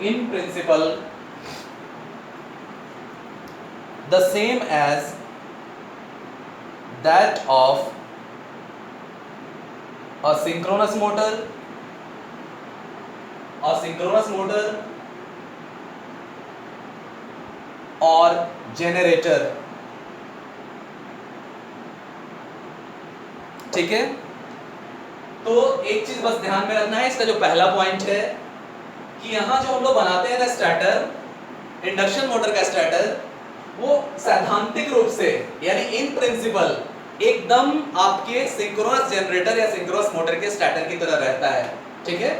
in principle the same as that of a synchronous motor or generator. ठीक है, तो एक चीज बस ध्यान में रखना है, इसका जो पहला पॉइंट है कि यहां जो हम लोग बनाते हैं ना स्टार्टर, इंडक्शन मोटर का स्टार्टर, वो सैद्धांतिक रूप से यानी इन प्रिंसिपल एकदम आपके सिंक्रोनस जनरेटर या सिंक्रोनस मोटर के स्टार्टर की तरह रहता है। ठीक है,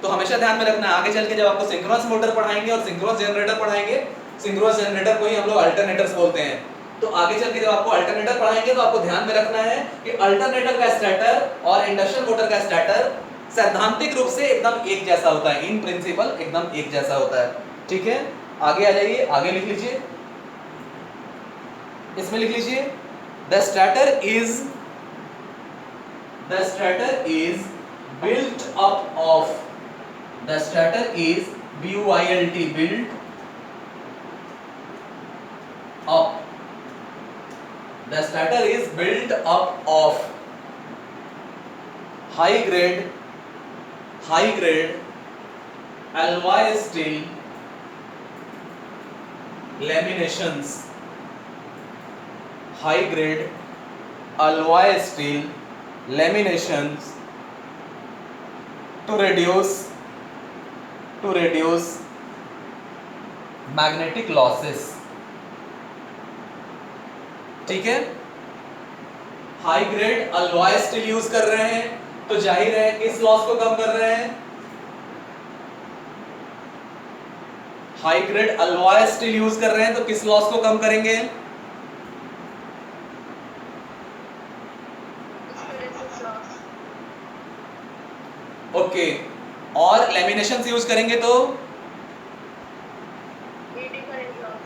तो हमेशा ध्यान में रखना, आगे चल के जब आपको सिंक्रोनस मोटर पढ़ाएंगे और सिंक्रोनस जनरेटर पढ़ाएंगे, सिंक्रोनस जनरेटर को ही हम लोग अल्टरनेटर्स बोलते हैं, तो आगे चल के जब आपको अल्टरनेटर पढ़ाएंगे तो आपको ध्यान में रखना है कि अल्टरनेटर का स्टार्टर और इंडक्शन मोटर का स्टार्टर सैद्धांतिक रूप से एकदम एक जैसा होता है, इन प्रिंसिपल एकदम एक जैसा होता है। ठीक है, आगे आ जाइए, आगे लिख लीजिए, इसमें लिख लीजिए the starter is built up of, the starter is built up, the starter is built up of high grade alloy steel laminations, high grade alloy steel laminations to reduce magnetic losses। ठीक है, high grade alloy steel use कर रहे हैं तो जाहिर है किस loss को कम कर रहे हैं, high grade alloy steel use कर रहे हैं तो किस लॉस को कम करेंगे, ओके, और लेमिनेशंस यूज करेंगे तो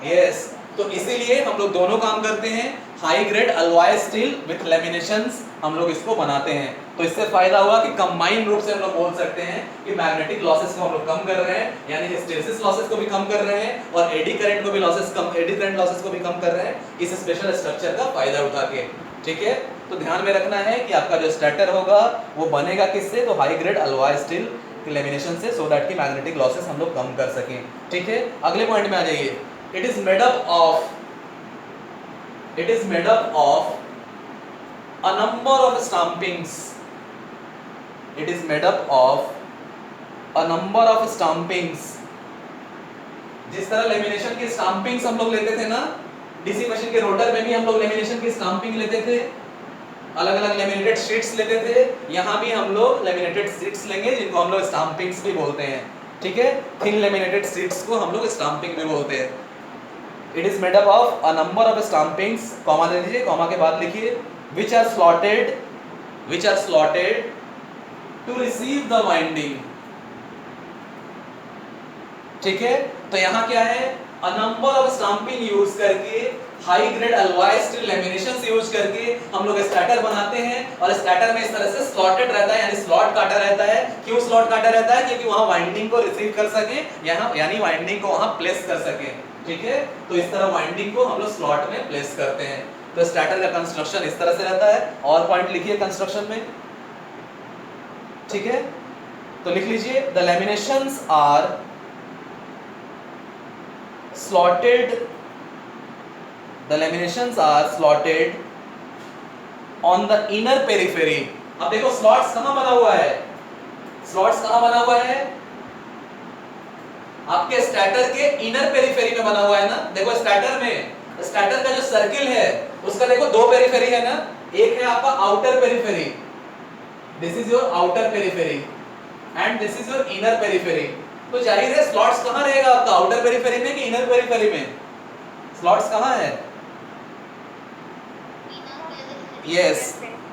यस, तो इसीलिए हम लोग दोनों काम करते हैं, high grade alloy steel with laminations हम लोग इसको बनाते हैं। तो इससे फायदा हुआ कि कंबाइन रूप से हम लोग बोल सकते हैं कि मैग्नेटिक लॉसेस को हम लोग कम कर रहे हैं, यानी हिस्टेरेसिस लॉसेस को भी कम कर रहे हैं और एडी करंट लॉसेस को भी कम कर रहे हैं इस स्पेशल स्ट्रक्चर का फायदा उठा के। ठीक है, तो ध्यान में रखना है कि आपका जो स्टार्टर होगा वो बनेगा किससे, तो high grade alloy steel lamination से, सो दैट की मैग्नेटिक लॉसेस हम लोग कम कर सकें। ठीक है, अगले पॉइंट में आ जाइए, it is made up of a number of stampings, it is made up of a number of stampings। जिस तरह लेमिनेशन की स्टाम्पिंग्स हम लोग लेते थे ना, डीसी मशीन के रोटर में भी हम लोग लेमिनेशन की स्टाम्पिंग लेते थे, अलग अलग लेमिनेटेड शीट्स लेते थे, यहाँ भी हम लोग लेमिनेटेड शीट्स लेंगे जिनको हम लोग स्टाम्पिंग्स भी बोलते हैं। ठीक है, थिन लेमिनेटेड शीट्स को हम लोग स्टाम्पिंग भी बोलते हैं। It is made up of a number of stampings, comma दे दीजिए, कॉमा के बाद लिखिए which are slotted to receive the winding। ठीक है, तो यहाँ क्या है, a number of stamping use करके, high grade alloy steel laminations use करके हम लोग स्टार्टर बनाते हैं और स्टार्टर में इस तरह से स्लॉटेड रहता है, यानी स्लॉट काटा रहता है। क्यों स्लॉट काटा रहता है, क्योंकि वहां वाइंडिंग को रिसीव कर सके, यहाँ यानी वाइंडिंग को वहां प्लेस कर सके। ठीक है, तो इस तरह वाइंडिंग को हम लोग स्लॉट में प्लेस करते हैं। तो स्टार्टर का कंस्ट्रक्शन इस तरह से रहता है, और पॉइंट लिखिए कंस्ट्रक्शन में। ठीक है, तो लिख लीजिए the laminations are slotted on the inner periphery। अब देखो स्लॉट्स कहां बना हुआ है, स्लॉट्स कहां बना हुआ है, आपके स्टार्टर के इनर पेरिफेरी में बना हुआ है ना। देखो स्टार्टर में, स्टार्टर का जो सर्किल है उसका देखो दो पेरिफेरी है ना, एक है आपका outer periphery, this is your outer periphery and this is your inner periphery. तो जाहिर है स्लॉट्स कहां रहेगा आपका, आउटर पेरिफेरी में कि इनर पेरिफेरी में, स्लॉट्स कहां है, यस,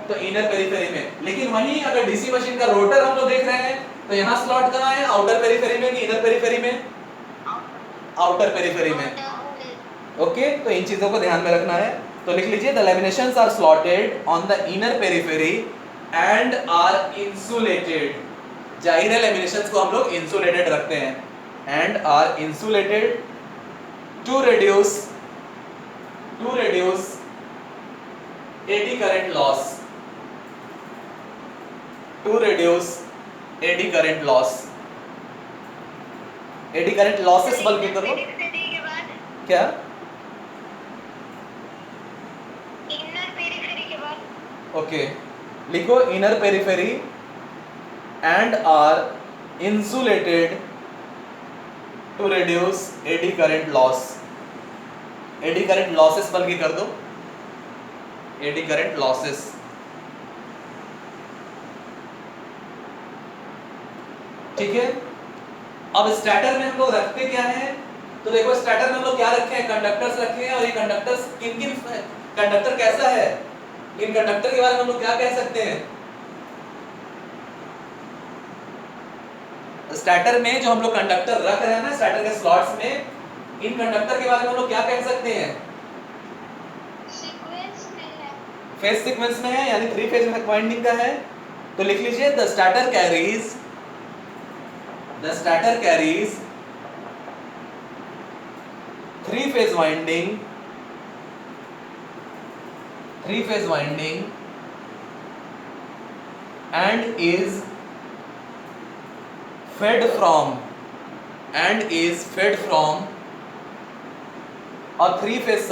तो इनर पेरिफेरी में। लेकिन वहीं अगर डीसी मशीन का रोटर हम लोग देख रहे हैं तो यहाँ स्लॉट कहाँ है, आउटर पेरिफेरी में कि इनर पेरिफेरी में, आउटर पेरिफेरी में। ओके, तो इन चीजों को ध्यान में रखना है। तो लिख लीजिए the laminations are slotted on the inner periphery and are insulated. जाहिर है लेमिनेशंस को हम लोग इंसुलेटेड रखते हैं। and are insulated to reduce eddy current loss, to reduce eddy current loss, eddy current losses बल्कि करो क्या इनर पेरिफेरी के बाद ओके लिखो inner periphery and are insulated to reduce eddy current loss, eddy current losses बल्कि कर दो AD current losses. ठीक है, अब स्टार्टर में हम लोग रखते क्या है, तो देखो स्टार्टर में हम लोग क्या रखे हैं, कंडक्टर्स रखे हैं। और ये कंडक्टर्स किन किन कंडक्टर कैसा है, इन कंडक्टर के बारे में हम लोग क्या कह सकते हैं। स्टार्टर में जो हम लोग कंडक्टर रख रहे हैं ना स्टार्टर के स्लॉट्स में, इन कंडक्टर के बारे में हम लोग क्या कह सकते हैं, सीक्वेंस में है, फेज सीक्वेंस में है, यानी 3 फेज वाइंडिंग का है। तो लिख लीजिए the starter carries 3 phase winding and is fed from a 3 phase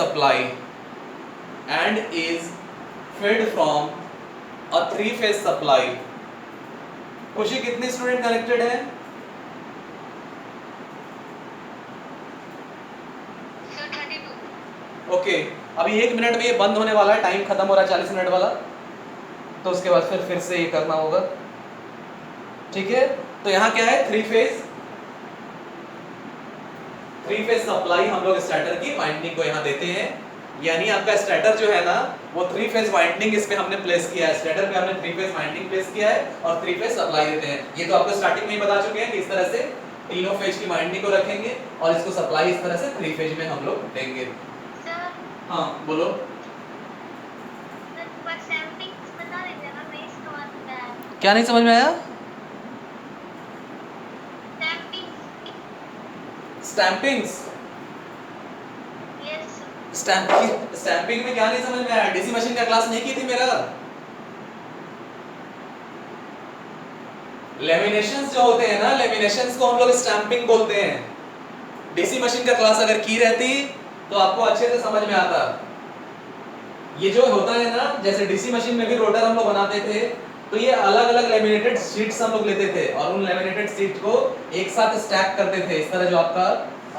supply खुशी कितने स्टूडेंट कनेक्टेड है, सर 32 ओके अभी 1 मिनट में ये बंद होने वाला है, टाइम खत्म हो रहा है 40 मिनट वाला, तो उसके बाद फिर से ये करना होगा। ठीक है, तो यहाँ क्या है 3 फेज सप्लाई हम लोग स्टार्टर की वाइंडिंग को यहाँ देते हैं, यानी आपका स्टार्टर जो है ना वो 3 फेज वाइंडिंग इस पे हमने प्लेस किया है, स्टार्टर पे हमने 3 फेज वाइंडिंग प्लेस किया है और 3 फेज सप्लाई देते हैं। ये तो आपको स्टार्टिंग में ही बता चुके हैं कि इस तरह से तीनों फेज की वाइंडिंग को रखेंगे और इसको सप्लाई इस तरह से 3 फेज में हम लोग देंगे। सर हाँ बोलो, परसेंटेज बता दीजिए ना, मैं इसका मतलब है क्या नहीं समझ में आया। स्टैंपिंग्स, यस स्टैंपिंग में क्या नहीं समझ में आया, डीसी मशीन का क्लास नहीं की थी मेरा। लेमिनेशंस जो होते हैं ना, लेमिनेशंस को हम लोग स्टैंपिंग बोलते हैं। डीसी मशीन का क्लास अगर की रहती तो आपको अच्छे से समझ में आता। ये जो होता है ना, जैसे डीसी मशीन में भी रोटर हम लोग बनाते थे, तो ये अलग अलग लेमिनेटेड शीट्स हम लोग लेते थे और उन लेमिनेटेड शीट को एक साथ स्टैक करते थे। इस तरह जो आपका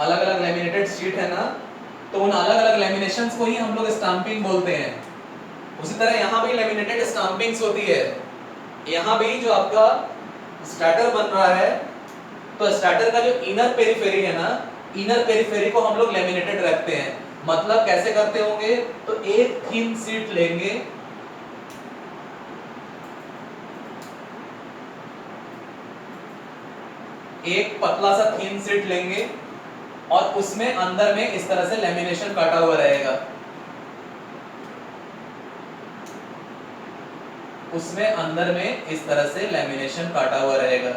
अलग अलग लेमिनेटेड शीट है ना, तो उन अलग अलग लेमिनेशंस को ही हम लोग स्टैंपिंग बोलते हैं। उसी तरह यहाँ भी लेमिनेटेड स्टैंपिंग्स होती है। यहाँ भी जो आपका स्टार्टर बन रहा है, तो स्टार्टर का जो इनर पेरिफेरी है ना, इनर पेरिफेरी को हम लोग लेमिनेटेड रखते हैं। मतलब कैसे करते होंगे, तो एक थिन शीट लेंगे, एक पतला सा थिन शीट लेंगे और उसमें अंदर में इस तरह से लेमिनेशन काटा हुआ रहेगा, उसमें अंदर में इस तरह से लेमिनेशन काटा हुआ रहेगा।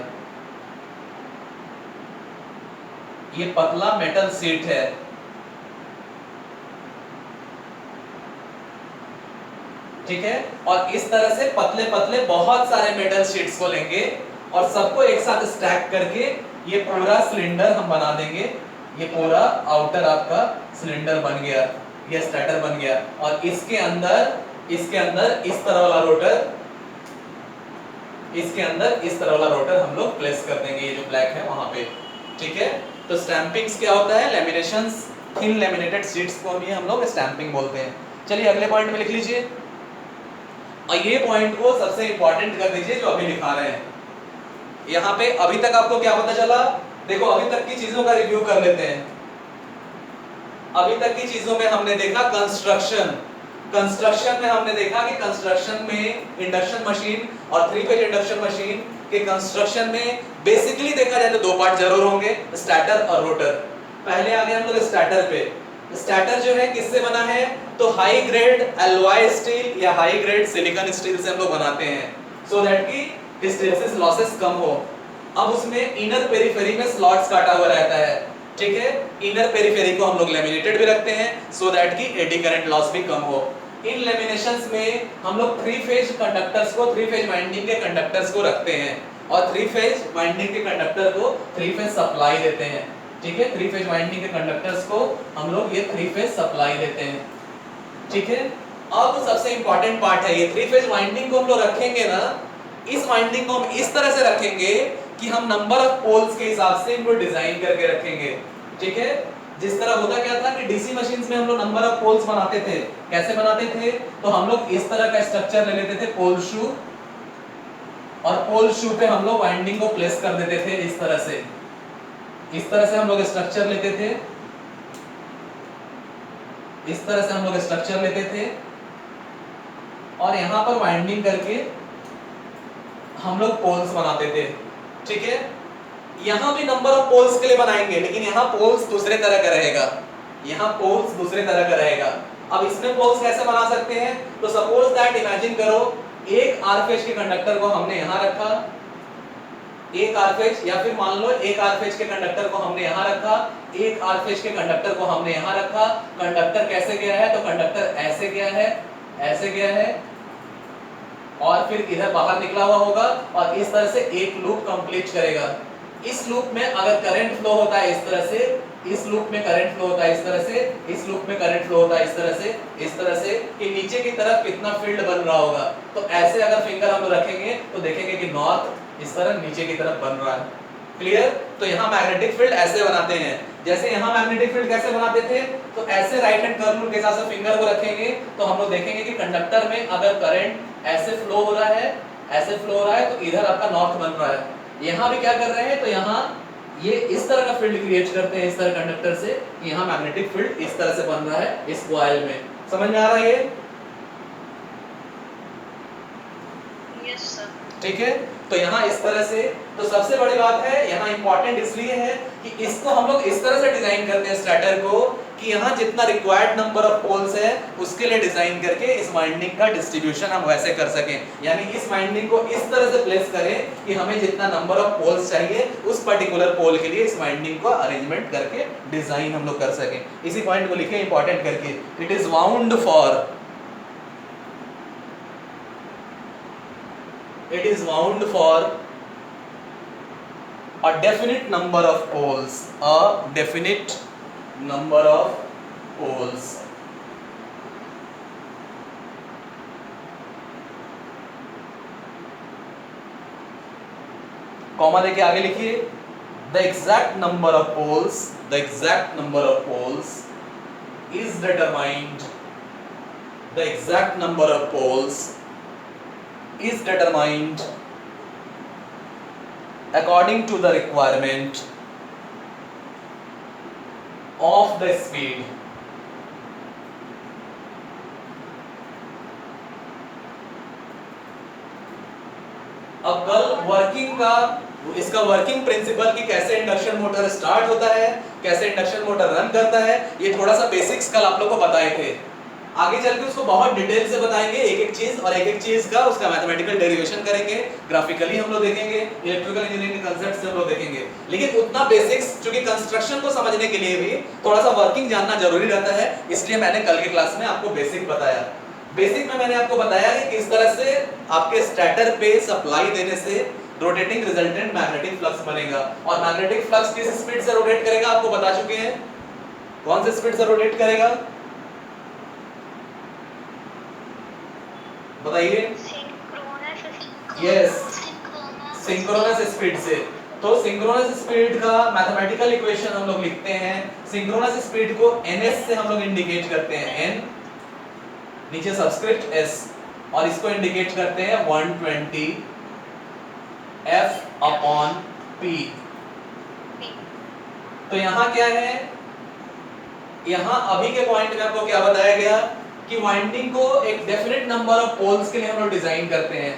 ये पतला मेटल शीट है, ठीक है, और इस तरह से पतले पतले बहुत सारे मेटल शीट्स को लेंगे और सबको एक साथ स्टैक करके ये पूरा सिलेंडर हम बना देंगे। ये पूरा आउटर आपका सिलेंडर बन गया, ये स्टार्टर बन गया। और इसके अंदर इस तरह वाला रोटर, इसके अंदर इस तरह वाला रोटर हम लोग प्लेस कर देंगे, ये जो ब्लैक है वहां पे। ठीक है, तो स्टैंपिंग्स क्या होता है, लेमिनेशंस, थिन लेमिनेटेड शीट्स को भी हम लोग स्टैंपिंग बोलते हैं। चलिए अगले पॉइंट में लिख लीजिए, और ये पॉइंट को सबसे इंपॉर्टेंट कर दीजिए जो अभी लिखा रहे हैं। यहाँ पे अभी तक आपको क्या पता चला, देखो अभी तक की चीजों का रिव्यू कर लेते हैं। अभी तक की चीजों में हमने देखा कंस्ट्रक्शन में हमने देखा कि कंस्ट्रक्शन में इंडक्शन मशीन और 3 फेज इंडक्शन मशीन के कंस्ट्रक्शन में बेसिकली देखा जाए तो 2 पार्ट जरूर होंगे, स्टार्टर और रोटर। पहले आ गए हम लोग स्टार्टर पे। स्टार्टर जो है किससे बना है, तो हाई ग्रेड एलॉय स्टील या हाई ग्रेड सिलिकॉन स्टील से हम लोग बनाते हैं, सो दैट कि हिस्टेरेसिस लॉसेस कम हो। अब उसमें इनर पेरिफेरी में स्लॉट्स काटा हुआ रहता है, ठीक है। इनर पेरिफेरी को हम लोग लेमिनेटेड भी रखते हैं सो दैट कि एडी करंट लॉस भी कम हो। इन लेमिनेशंस में हम लोग 3 फेज कंडक्टर्स को, 3 फेज वाइंडिंग के कंडक्टर्स को रखते हैं और 3 फेज वाइंडिंग के कंडक्टर को 3 फेज सप्लाई देते हैं, ठीक है। 3 फेज वाइंडिंग के कंडक्टर्स को हम लोग ये 3 फेज सप्लाई देते हैं, ठीक है। अब सबसे इंपॉर्टेंट पार्ट है ये 3 फेज वाइंडिंग को हम लोग रखेंगे ना, इस वाइंडिंग को हम इस तरह से रखेंगे कि हम नंबर ऑफ पोल्स के हिसाब से इनको डिजाइन करके रखेंगे, ठीक है। जिस तरह होता क्या था कि डीसी मशीन्स में हम लोग नंबर ऑफ पोल्स बनाते थे, कैसे बनाते थे, तो हम लोग इस तरह का स्ट्रक्चर ले लेते थे पोल शू, और पोल शू पे हम लोग वाइंडिंग को प्लेस कर देते थे इस तरह से, इस तरह से हम लोग स्ट्रक्चर लेते थे, इस तरह से हम लोग स्ट्रक्चर लेते थे और यहां पर वाइंडिंग करके हम लोग पोल्स बनाते थे, ठीक है। यहां भी नंबर ऑफ पोल्स के लिए बनाएंगे, लेकिन यहां पोल्स दूसरे तरह का रहेगा, यहां पोल्स दूसरे तरह का रहेगा। अब इसमें पोल्स कैसे बना सकते हैं, तो सपोज दैट इमेजिन करो एक आर फेज के कंडक्टर को हमने यहां रखा, एक आर फेज, या फिर मान लो एक आर फेज के कंडक्टर को हमने यहां रखा, एक आर फेज के कंडक्टर को हमने यहां रखा। कंडक्टर कैसे गया है, तो कंडक्टर ऐसे गया है, ऐसे गया है और फिर इधर बाहर निकला हुआ होगा और इस तरह से एक लूप कंप्लीट करेगा। इस लूप में अगर करंट फ्लो होता है इस तरह से, इस लूप में करंट फ्लो होता है इस तरह से, इस लूप में करंट फ्लो होता है इस तरह से, इस तरह से कि नीचे की तरफ कितना फील्ड बन रहा होगा। तो ऐसे अगर फिंगर हम रखेंगे तो देखेंगे कि नॉर्थ इस तरह नीचे की तरफ बन रहा है, क्लियर। तो यहाँ मैग्नेटिक फील्ड ऐसे बनाते हैं, जैसे यहाँ मैग्नेटिक फील्ड कैसे बनाते थे, तो ऐसे राइट हैंड कर्व रूल के हिसाब से फिंगर को रखेंगे तो हम लोग देखेंगे कि कंडक्टर में अगर करंट ऐसे फ्लो हो रहा है, ऐसे फ्लो हो रहा है, तो इधर आपका नॉर्थ बन रहा है। यहाँ भी क्या कर रहे हैं, तो यहाँ ये इस तरह का फील्ड क्रिएट करते हैं इस तरह कंडक्टर से, यहाँ मैग्नेटिक फील्ड इस तरह से बन रहा है इस कॉइल में। समझ में आ रहा है ये? Yes sir. ठीक है, तो यहाँ इस तरह से, तो सबसे बड़ी बात है यहाँ इंपॉर्टेंट इसलिए है कि इसको हम लोग इस तरह से डिजाइन करते हैं स्टार्टर को कि यहाँ जितना रिक्वायर्ड नंबर ऑफ पोल्स है उसके लिए डिजाइन करके इस वाइंडिंग का डिस्ट्रीब्यूशन हम वैसे कर सकें, यानी इस वाइंडिंग को इस तरह से प्लेस करें कि हमें जितना नंबर ऑफ पोल्स चाहिए उस पर्टिकुलर पोल के लिए इस वाइंडिंग को अरेंजमेंट करके डिजाइन हम लोग कर सकें। इसी पॉइंट को लिखे इंपॉर्टेंट करके, it is wound for, it is wound for a definite number of poles, a definite number of poles. Comma देके आगे लिखिए, the exact number of poles, the exact number of poles is determined, the exact number of poles is determined according to the requirement of the speed. अब कल working का, इसका working principle कि कैसे induction motor start होता है, कैसे induction motor run करता है, ये थोड़ा सा बेसिक्स कल आप लोग को बताए थे। आगे चल के उसको बहुत डिटेल से बताएंगे, एक एक चीज और एक एक चीज का उसका मैथमेटिकल डेरिवेशन करेंगे, ग्राफिकली हम लोग देखेंगे, इलेक्ट्रिकल इंजीनियरिंग के कांसेप्ट से हम लोग देखेंगे। लेकिन उतना बेसिक्स, क्योंकि कंस्ट्रक्शन को समझने के लिए भी थोड़ा सा वर्किंग जानना जरूरी रहता है, इसलिए मैंने कल के क्लास में आपको बेसिक बताया। बेसिक में मैंने आपको बताया कि किस तरह से आपके स्टार्टर पे सप्लाई देने से रोटेटिंग रिजल्टेंट मैग्नेटिक फ्लक्स बनेगा, और मैग्नेटिक फ्लक्स किस स्पीड से रोटेट करेगा आपको बता चुके हैं। कौन से स्पीड से रोटेट करेगा बताइए? यस, सिंक्रोनस स्पीड से। तो सिंक्रोनस स्पीड का मैथमेटिकल इक्वेशन हम लोग लिखते हैं, सिंक्रोनस स्पीड को ns से हम लोग इंडिकेट करते हैं, n नीचे सबस्क्रिप्ट s, और इसको इंडिकेट करते हैं 120 f अपॉन p। तो यहाँ क्या है, यहाँ अभी के पॉइंट में आपको क्या बताया गया कि वाइंडिंग को एक डेफिनेट नंबर ऑफ पोल्स के लिए हम लोग डिजाइन करते हैं,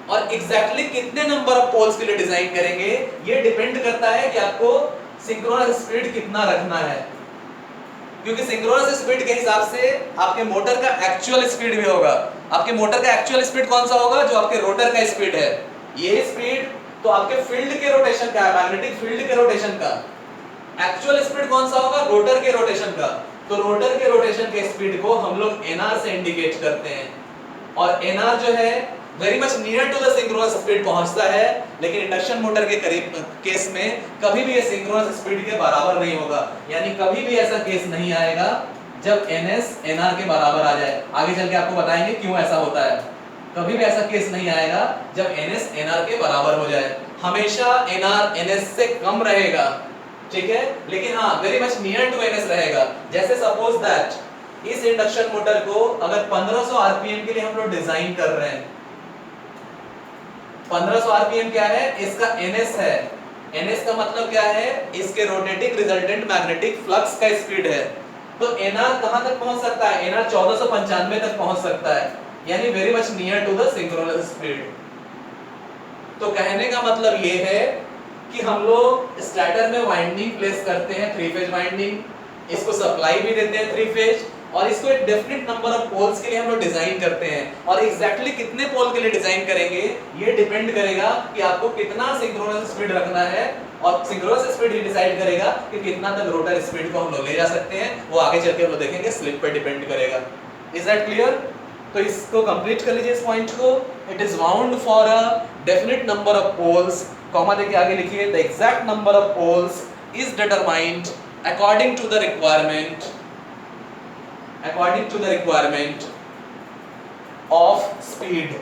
और एग्जैक्टली कितने नंबर ऑफ पोल्स के लिए डिजाइन करेंगे ये डिपेंड करता है कि आपको सिंक्रोनस स्पीड कितना रखना है, क्योंकि सिंक्रोनस स्पीड के हिसाब से आपके मोटर का एक्चुअल स्पीड भी होगा। आपके मोटर का एक्चुअल स्पीड कौन सा होगा, जो आपके रोटर का स्पीड है, ये स्पीड। तो आपके फील्ड के रोटेशन का, मैग्नेटिक फील्ड के रोटेशन का एक्चुअल स्पीड कौन सा होगा? रोटर के रोटेशन का। तो रोटर के रोटेशन के स्पीड को हम लोग nr से इंडिकेट करते हैं, और nr जो है very much near to the synchronous speed पहुंचता है, लेकिन इंडक्शन मोटर के करीब केस में कभी भी ये सिंक्रोनस स्पीड के बराबर नहीं होगा। यानी कभी भी ऐसा केस नहीं आएगा जब ns nr के बराबर आ जाए। आगे चल के आपको बताएंगे क्यों ऐसा होता है। कभी भी ऐसा केस नहीं आएगा जब ns nr के बराबर हो जाए। हमेशा nr ns से कम रहेगा, ठीक है, लेकिन हाँ very much near to ns रहेगा। जैसे सपोज दैट इस इंडक्शन मोटर को अगर 1500 आरपीएम के लिए हम लोग डिजाइन कर रहे हैं, 1500 आरपीएम क्या है? इसका ns है। ns का मतलब क्या है? इसके रोटेटिंग रिजल्टेंट मैग्नेटिक फ्लक्स का स्पीड है। तो nr कहां तक पहुंच सकता है? nr 1495 तक पहुंच सकता है, यानी very much near to the synchronous speed. तो कहने का मतलब ये है कि हम लोग स्टार्टर में वाइंडिंग प्लेस करते हैं, 3 फेज वाइंडिंग, इसको सप्लाई भी देते हैं 3 फेज, और इसको एक डेफिनेट नंबर ऑफ पोल्स के लिए हम लोग डिजाइन करते हैं। और एग्जैक्टली कितने पोल के लिए डिजाइन करेंगे ये डिपेंड करेगा कि आपको कितना सिंक्रोनस स्पीड रखना है, और सिंक्रोनस स्पीड ही डिसाइड करेगा कि कितना तक रोटर स्पीड को हम लोग ले जा सकते हैं। वो आगे चल के हम लोग देखेंगे, स्लिप पे डिपेंड करेगा। Is that clear? तो इसको कंप्लीट कर लीजिए इस पॉइंट को। It is wound for a definite number of poles, comma देके आगे लिखिए, the exact number of poles is determined according to the requirement, according to the requirement of speed.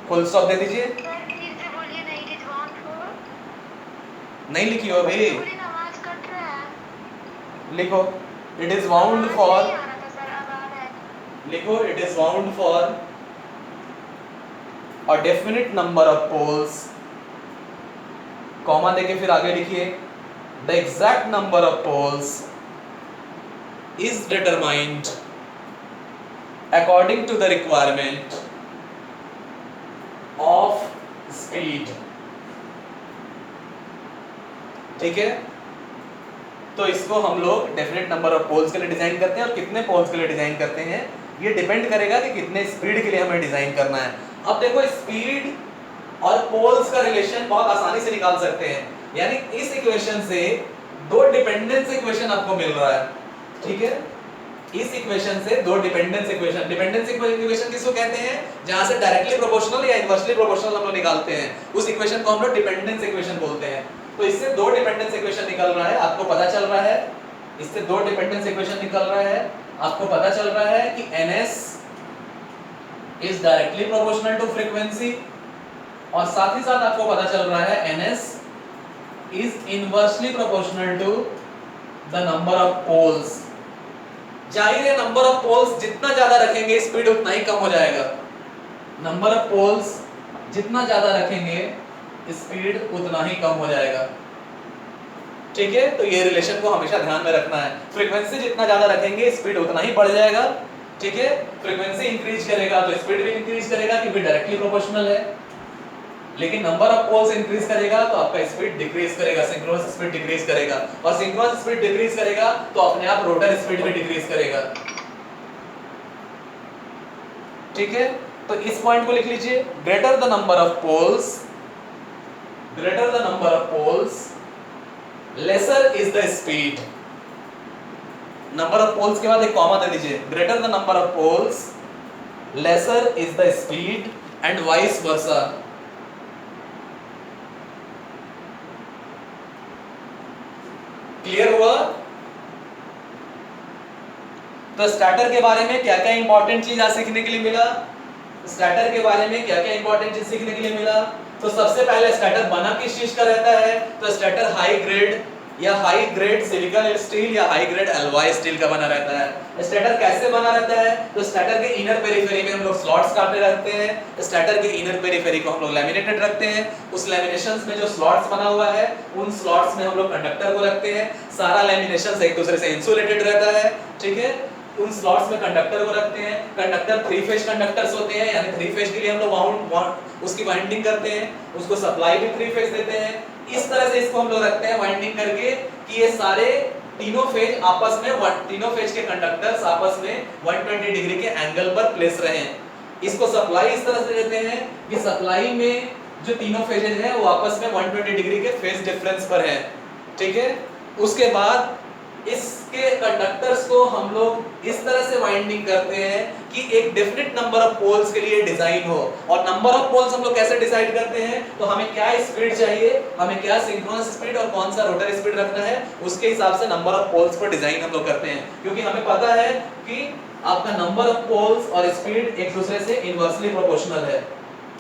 Full stop दे दीजिए। Sir फिर से बोलिए ना, इट इज वाउंड फॉर। नहीं लिखी हो अभी, पूरी आवाज कट रहा है। लिखो इट इज वाउंड फॉर, नहीं आ रहा था सर, अब आ रहा है। लिखो it is wound for a definite number of poles, comma देके फिर आगे लिखिए, the exact number of poles is determined according to the requirement of speed। ठीक है, तो इसको हम लोग डेफिनेट नंबर ऑफ पोल्स के लिए डिजाइन करते हैं, और कितने पोल्स के लिए डिजाइन करते हैं ये डिपेंड करेगा कि कितने स्पीड के लिए हमें डिजाइन करना है। अब देखो स्पीड और पोल्स का रिलेशन बहुत आसानी से निकाल सकते हैं, यानी इस इक्वेशन से दो डिपेंडेंस इक्वेशन आपको मिल रहा है, ठीक है, इस इक्वेशन से दो डिपेंडेंस इक्वेशन। डिपेंडेंस इक्वेशन किसको कहते हैं? जहां से डायरेक्टली प्रोपोर्शनल या इनवर्सली प्रोपोर्शनल हम लोग निकालते हैं, उस इक्वेशन को हम लोग डिपेंडेंस इक्वेशन बोलते हैं। तो इससे दो डिपेंडेंस इक्वेशन निकल रहा है, आपको पता चल रहा है, इससे दो डिपेंडेंस इक्वेशन निकल रहा है, आपको पता चल रहा है कि ns is directly proportional to frequency, और साथ ही साथ आपको पता चल रहा है ns is inversely proportional to the number of poles। जाहिर है नंबर ऑफ पोल्स जितना ज्यादा रखेंगे स्पीड उतना ही कम हो जाएगा, नंबर ऑफ पोल्स जितना ज्यादा रखेंगे स्पीड उतना ही कम हो जाएगा, ठीक है। तो ये रिलेशन को हमेशा ध्यान में रखना है, फ्रीक्वेंसी जितना ज्यादा रखेंगे स्पीड उतना ही बढ़ जाएगा, ठीक है। फ्रीक्वेंसी इंक्रीज करेगा तो स्पीड भी इंक्रीज करेगा क्योंकि डायरेक्टली प्रोपोर्शनल है, लेकिन नंबर ऑफ पोल्स इंक्रीज करेगा तो आपका स्पीड डिक्रीज करेगा, सिंक्रोनस स्पीड डिक्रीज करेगा, और सिंक्रोनस स्पीड डिक्रीज करेगा तो अपने आप रोटर स्पीड भी डिक्रीज करेगा, ठीक है। तो इस पॉइंट को लिख लीजिए, greater the number of poles, greater the number of poles lesser is the speed. Number of poles के बाद एक कॉमा दे दीजिए, greater the number of poles lesser is the speed and vice versa. Clear हुआ? तो starter के बारे में क्या क्या इंपॉर्टेंट चीज आज सीखने के लिए मिला, स्टार्टर के बारे में क्या क्या इंपॉर्टेंट चीज सीखने के लिए मिला। तो सबसे पहले स्टार्टर बना किस चीज का रहता है? तो स्टार्टर हाई ग्रेड या हाई ग्रेड सिलिकॉन स्टील या हाई ग्रेड एलॉय स्टील का बना रहता है। स्टार्टर कैसे बना रहता है? तो स्टार्टर के इनर पेरिफेरी में हम लोग स्लॉट्स काटते रहते हैं, स्टार्टर के इनर पेरिफेरी को हम लोग लैमिनेटेड रखते हैं, उस लैमिनेशंस में जो स्लॉट्स बना हुआ है उन स्लॉट्स में हम लोग कंडक्टर को रखते हैं, सारा लैमिनेशंस एक दूसरे से इंसुलेटेड रहता है, ठीक है। उन स्लॉट्स में कंडक्टर को रखते हैं, कंडक्टर 3 फेज कंडक्टर्स होते हैं, यानी 3 फेज के लिए हम लोग उसकी वाइंडिंग करते हैं, उसको सप्लाई भी 3 फेज देते हैं। इस तरह से इसको हम लोग रखते हैं वाइंडिंग करके कि ये सारे तीनों फेज आपस में तीनों फेज के कंडक्टर्स आपस में 120 डिग्री के एंगल पर प्लेस रहें। इसको सप्लाई इस तरह से देते हैं कि सप्लाई में जो तीनों फेजेज हैं वो आपस में 120 डिग्री के फेज डिफरेंस पर हैं, ठीक है। उसके बाद इसके कंडक्टर्स को हम लोग इस तरह से वाइंडिंग करते हैं कि एक डेफिनेट नंबर ऑफ पोल्स के लिए डिजाइन हो। और नंबर ऑफ पोल्स हम लोग कैसे डिसाइड करते हैं, तो हमें क्या स्पीड चाहिए, हमें क्या सिंक्रोनस स्पीड और कौन सा रोटर स्पीड रखना है, उसके हिसाब से नंबर ऑफ पोल्स पर डिजाइन हम लोग करते हैं। क्योंकि हमें पता है कि आपका नंबर ऑफ पोल्स और स्पीड एक दूसरे से इनवर्सली प्रोपोर्शनल है।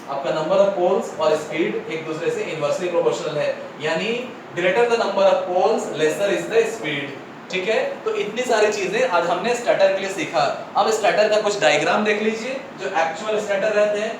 आपका नंबर ऑफ पोल्स और स्पीड एक दूसरे से इनवर्सली प्रोपोर्शनल है, यानी greater the number of poles lesser is the speed, ठीक है। तो इतनी सारी चीजें आज हमने स्टार्टर के लिए सीखा। अब स्टार्टर का कुछ डायग्राम देख लीजिए जो एक्चुअल स्टार्टर रहते हैं।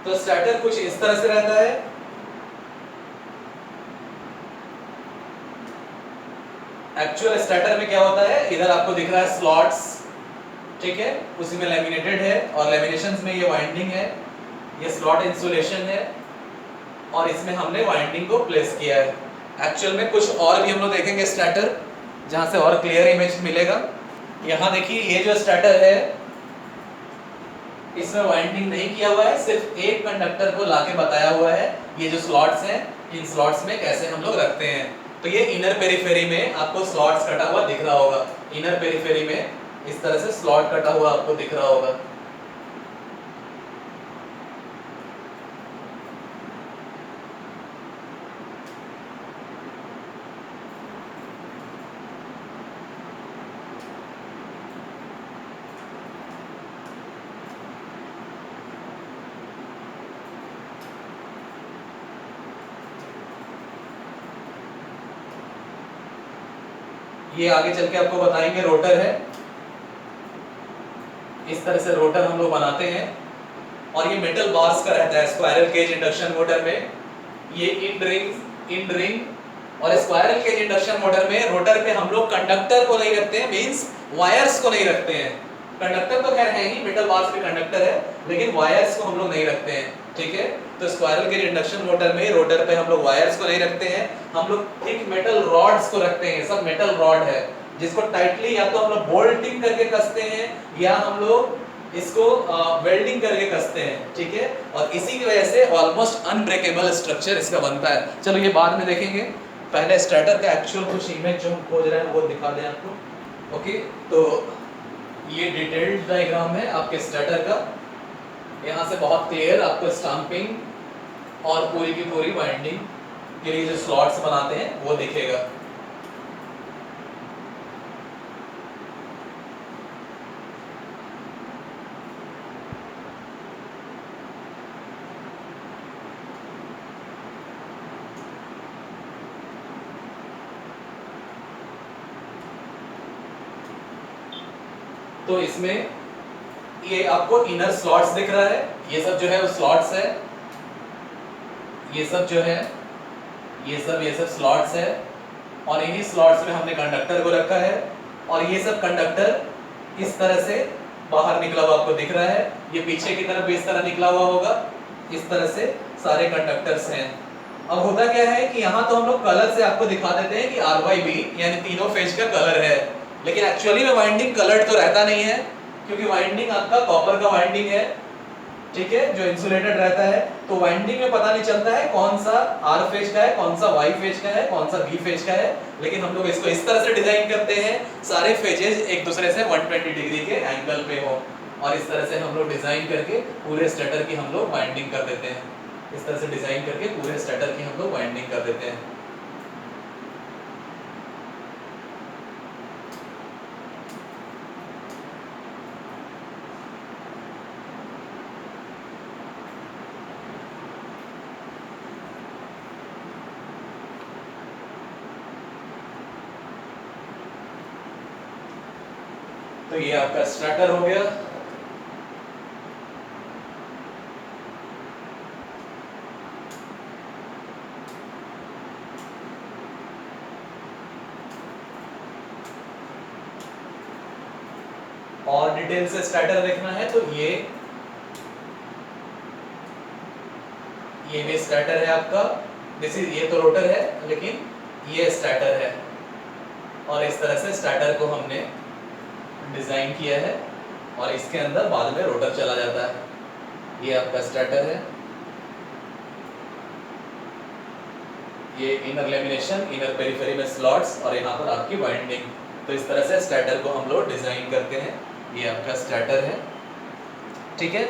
तो स्टार्टर कुछ इस तरह से रहता है। एक्चुअल स्टार्टर में क्या होता है, इधर आपको दिख रहा है स्लॉट्स, ठीक है, उसी में लैमिनेटेड है और लैमिनेशंस में ये वाइंडिंग है, ये स्लॉट इंसुलेशन है और इसमें हमने वाइंडिंग को प्लेस किया है। एक्चुअल में कुछ और भी हम लोग देखेंगे स्टार्टर, जहां से और क्लियर इमेज मिलेगा। यहाँ देखिए ये जो स्टार्टर है इसमें वाइंडिंग नहीं किया हुआ है, सिर्फ एक कंडक्टर को लाके बताया हुआ है ये जो स्लॉट्स हैं इन स्लॉट्स में कैसे हम लोग रखते हैं। तो ये इनर पेरिफेरी में आपको स्लॉट्स कटा हुआ दिख रहा होगा, इनर पेरिफेरी में इस तरह से स्लॉट कटा हुआ आपको दिख रहा होगा। ये आगे चल के आपको बताएंगे रोटर है, इस तरह से रोटर हम लोग बनाते हैं और ये मेटल बार्स का रहता है स्क्वायरल केज इंडक्शन मोटर में। ये इन रिंग और स्क्वायरल केज इंडक्शन मोटर में रोटर पे हम लोग कंडक्टर को नहीं रखते हैं, मींस वायर्स को नहीं रखते हैं। कंडक्टर तो खैर है ही, मेटल बार्स पे कंडक्टर है, लेकिन वायर्स को हम लोग नहीं रखते हैं, ठीक है। तो स्क्वायरल केज इंडक्शन मोटर में रोटर पे हम लोग वायर्स को नहीं रखते हैं, हम लोग थिक मेटल रॉड्स को रखते हैं। सब मेटल रॉड है जिसको टाइटली या तो हम लोग बोल्टिंग करके कसते हैं या हम लोग इसको वेल्डिंग करके कसते हैं, ठीक है। और इसी की वजह से ऑलमोस्ट अनब्रेकेबल स्ट्रक्चर इसका बनता है। चलो ये बाद में देखेंगे, पहले स्टार्टर का एक्चुअल कुछ इमेज जो हम खोज रहे हैं वो दिखा दें आपको। ओके, तो ये डिटेल्ड डायग्राम है आपके स्टार्टर का। यहाँ से बहुत क्लियर आपको स्टाम्पिंग और पूरी की पूरी वाइंडिंग के लिए जो स्लॉट्स बनाते हैं वो दिखेगा। तो इसमें ये आपको इनर स्लॉट्स दिख रहा है, ये सब जो है वो स्लॉट्स है, ये सब जो है ये सब स्लॉट्स है और इन्हीं स्लॉट्स में हमने कंडक्टर को रखा है और ये सब कंडक्टर इस तरह से बाहर निकला हुआ आपको दिख रहा है। ये पीछे की तरफ भी इस तरह निकला हुआ होगा, इस तरह से सारे कंडक्टर्स हैं। अब होता क्या है कि यहाँ तो हम लोग कलर से आपको दिखा देते हैं कि R/B यानी तीनों फेज का कलर है, लेकिन एक्चुअली में वाइंडिंग कलर्ड तो रहता नहीं है, क्योंकि वाइंडिंग आपका कॉपर का वाइंडिंग है, ठीक है, जो इंसुलेटेड रहता है। तो वाइंडिंग में पता नहीं चलता है कौन सा R फेज का है, कौन सा Y फेज का है, कौन सा B फेज का है, लेकिन हम लोग इसको इस तरह से डिजाइन करते हैं सारे फेजेस एक दूसरे से 120 डिग्री के एंगल पे हो और इस तरह से हम लोग डिजाइन करके पूरे स्टार्टर की हम लोग वाइंडिंग कर देते हैं। इस तरह से डिजाइन करके पूरे स्टार्टर की हम लोग वाइंडिंग कर देते हैं। तो ये आपका स्टार्टर हो गया। और डिटेल से स्टार्टर देखना है तो ये भी स्टार्टर है आपका। ये तो रोटर है, लेकिन ये स्टार्टर है। और इस तरह से स्टार्टर को हमने डिजाइन किया है और इसके अंदर बाद में रोटर चला जाता है। ये आपका स्टार्टर है। ये इनर लेमिनेशन, इनर पेरिफेरी में स्लॉट्स और यहाँ पर आपकी वाइंडिंग। तो इस तरह से स्टार्टर को हम लोग डिजाइन करते हैं। ये आपका स्टार्टर है, ठीक है।